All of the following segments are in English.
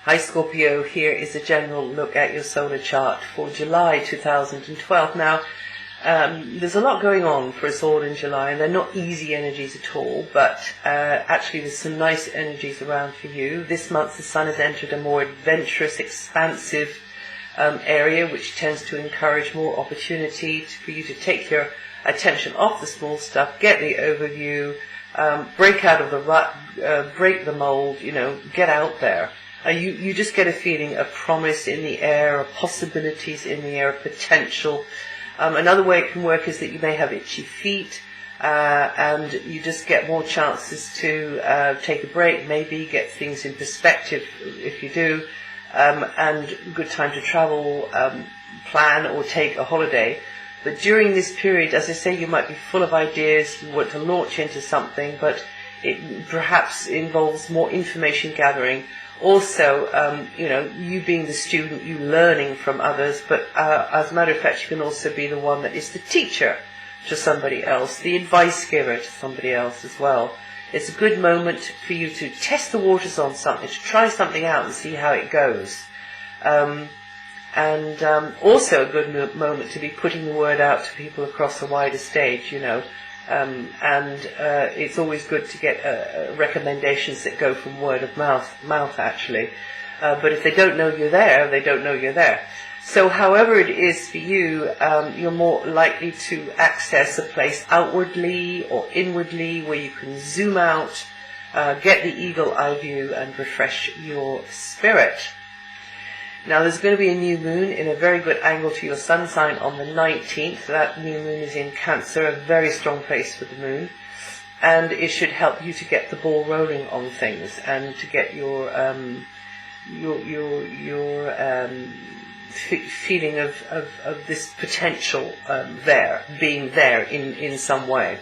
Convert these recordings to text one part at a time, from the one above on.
Hi Scorpio, here is a general look at your solar chart for July 2012. Now, there's a lot going on for us all in July, and they're not easy energies at all, but actually there's some nice energies around for you. This month the Sun has entered a more adventurous, expansive area, which tends to encourage more opportunity for you to take your attention off the small stuff, get the overview, break out of the rut, break the mold, get out there. You just get a feeling of promise in the air, of possibilities in the air, of potential. Another way it can work is that you may have itchy feet, and you just get more chances to take a break, maybe get things in perspective if you do, and good time to travel, plan or take a holiday. But during this period, as I say, you might be full of ideas, you want to launch into something, but it perhaps involves more information gathering. Also, you being the student, you learning from others, but as a matter of fact, you can also be the one that is the teacher to somebody else, the advice giver to somebody else as well. It's a good moment for you to test the waters on something, to try something out and see how it goes. And also a good moment to be putting the word out to people across a wider stage, it's always good to get recommendations that go from word of mouth actually. But if they don't know you're there, they don't know you're there. So however it is for you, you're more likely to access a place outwardly or inwardly where you can zoom out, get the eagle eye view and refresh your spirit. Now there's going to be a new moon in a very good angle to your sun sign on the 19th. That new moon is in Cancer, a very strong place for the moon. And it should help you to get the ball rolling on things and to get your feeling of this potential being there in some way.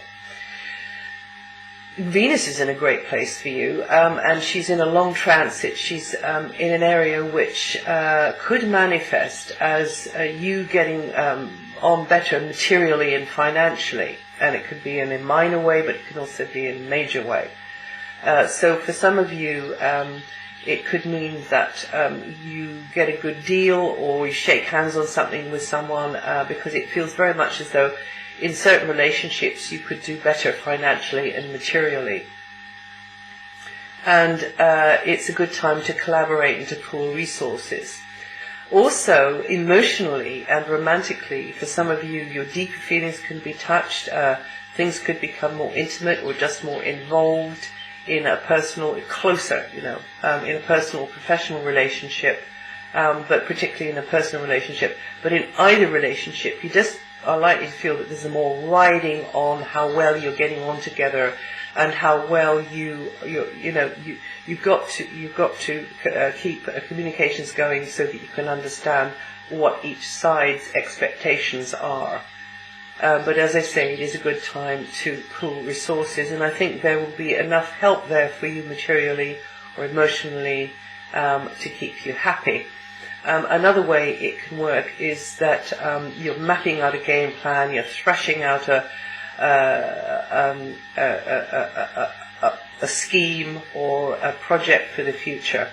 Venus is in a great place for you, and she's in a long transit. She's in an area which could manifest as you getting on better materially and financially, and it could be in a minor way, but it can also be in a major way. So for some of you, it could mean that you get a good deal or you shake hands on something with someone because it feels very much as though in certain relationships you could do better financially and materially. And it's a good time to collaborate and to pool resources. Also, emotionally and romantically, for some of you, your deeper feelings can be touched. Things could become more intimate or just more involved in a personal, closer, in a personal or professional relationship, but particularly in a personal relationship. But in either relationship, you just are likely to feel that there's a more riding on how well you're getting on together and how well you've got to keep communications going so that you can understand what each side's expectations are. But as I say, it is a good time to pool resources, and I think there will be enough help there for you materially or emotionally to keep you happy. Another way it can work is that you're mapping out a game plan, you're thrashing out a scheme or a project for the future.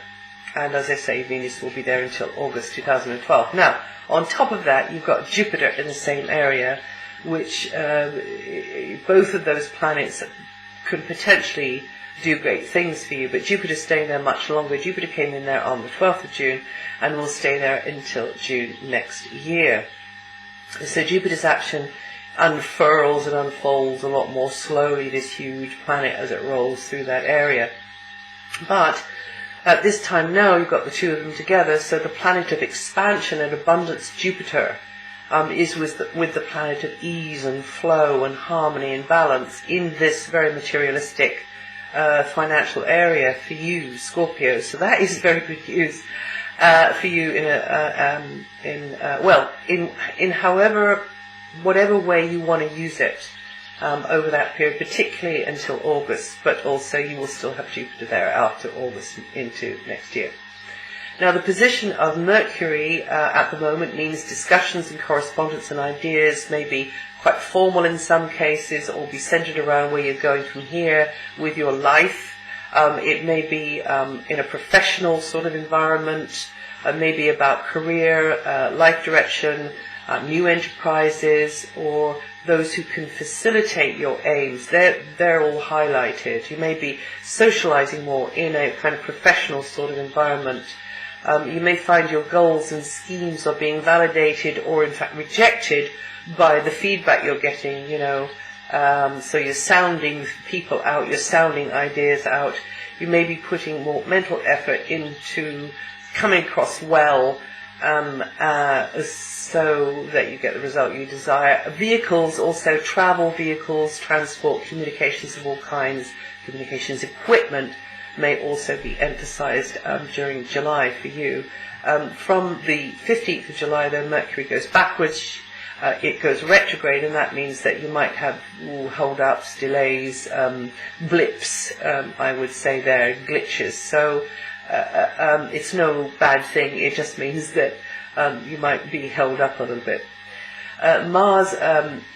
And as I say, Venus will be there until August 2012. Now, on top of that, you've got Jupiter in the same area, which both of those planets could potentially do great things for you, but Jupiter's staying there much longer. Jupiter came in there on the 12th of June and will stay there until June next year. So Jupiter's action unfurls and unfolds a lot more slowly, this huge planet, as it rolls through that area. But at this time now, you've got the two of them together, so the planet of expansion and abundance, Jupiter, is with the planet of ease and flow and harmony and balance in this very materialistic financial area for you, Scorpio. So that is very good news for you in whatever way you want to use it over that period, particularly until August. But also you will still have Jupiter there after August into next year. Now, the position of Mercury at the moment means discussions and correspondence and ideas may be quite formal in some cases, or be centered around where you're going from here with your life. It may be in a professional sort of environment, maybe about career, life direction, new enterprises, or those who can facilitate your aims. They're all highlighted. You may be socializing more in a kind of professional sort of environment. You may find your goals and schemes are being validated or in fact rejected by the feedback you're getting, so you're sounding people out, you're sounding ideas out. You may be putting more mental effort into coming across well, so that you get the result you desire. Vehicles, also travel vehicles, transport, communications of all kinds, communications equipment may also be emphasized during July for you. From the 15th of July, though, Mercury goes backwards. It goes retrograde, and that means that you might have hold-ups, delays, blips, I would say there, glitches. So it's no bad thing. It just means that you might be held up a little bit. Mars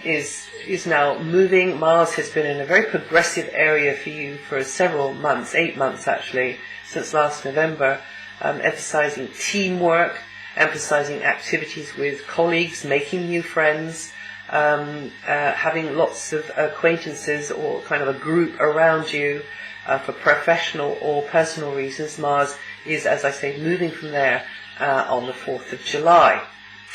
is now moving. Mars has been in a very progressive area for you for several months, 8 months actually, since last November, emphasizing teamwork, emphasizing activities with colleagues, making new friends, having lots of acquaintances or kind of a group around you for professional or personal reasons. Mars is, as I say, moving from there on the 4th of July.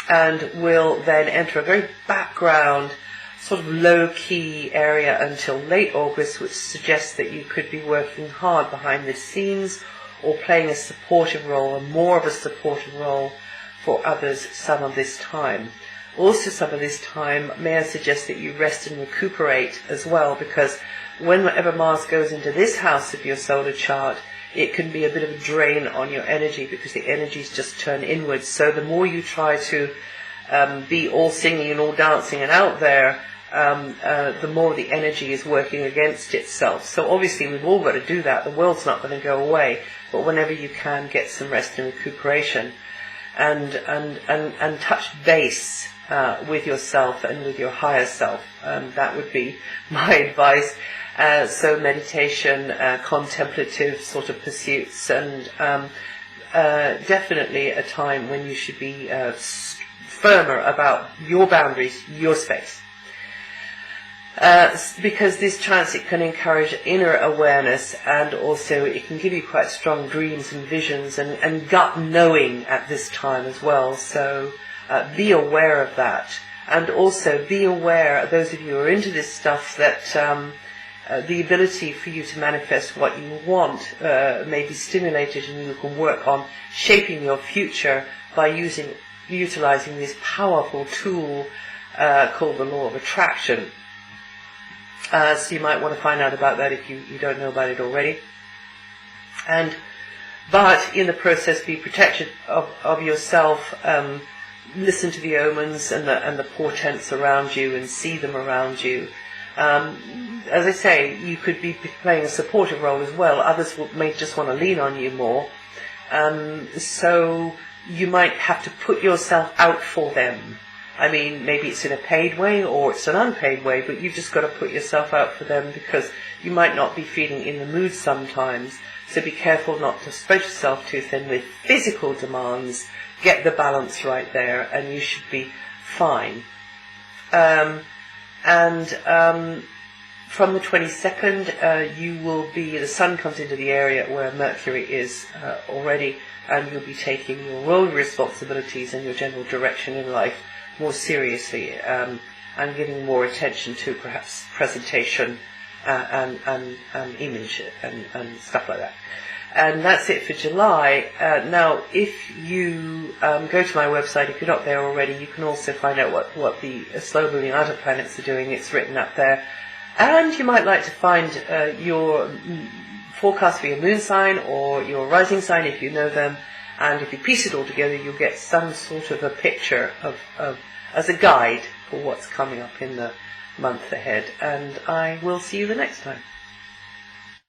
And will then enter a very background, sort of low-key area until late August, which suggests that you could be working hard behind the scenes or playing a supportive role, or more of a supportive role for others some of this time. Also some of this time, may I suggest that you rest and recuperate as well, because whenever Mars goes into this house of your solar chart, it can be a bit of a drain on your energy because the energies just turn inwards. So the more you try to be all singing and all dancing and out there, the more the energy is working against itself. So obviously we've all got to do that. The world's not going to go away, but whenever you can, get some rest and recuperation, and touch base with yourself and with your higher self. That would be my advice. So meditation, contemplative sort of pursuits, and definitely a time when you should be firmer about your boundaries, your space. Because this transit can encourage inner awareness, and also it can give you quite strong dreams and visions and gut knowing at this time as well. So be aware of that. And also be aware, those of you who are into this stuff, that the ability for you to manifest what you want may be stimulated, and you can work on shaping your future by utilizing this powerful tool called the law of attraction. So you might want to find out about that if you don't know about it already. But in the process, be protected of yourself. Listen to the omens and the portents around you, and see them around you. As I say, you could be playing a supportive role as well. Others may just want to lean on you more. So you might have to put yourself out for them. I mean, maybe it's in a paid way or it's an unpaid way, but you've just got to put yourself out for them, because you might not be feeling in the mood sometimes. So be careful not to spread yourself too thin with physical demands. Get the balance right there, and you should be fine. From the 22nd, the Sun comes into the area where Mercury is already, and you'll be taking your role responsibilities and your general direction in life more seriously, and giving more attention to perhaps presentation and image and stuff like that. And that's it for July. Now, if you go to my website, if you're not there already, you can also find out what the slow moving outer planets are doing. It's written up there. And you might like to find your forecast for your moon sign or your rising sign if you know them. And if you piece it all together, you'll get some sort of a picture of as a guide for what's coming up in the month ahead. And I will see you the next time.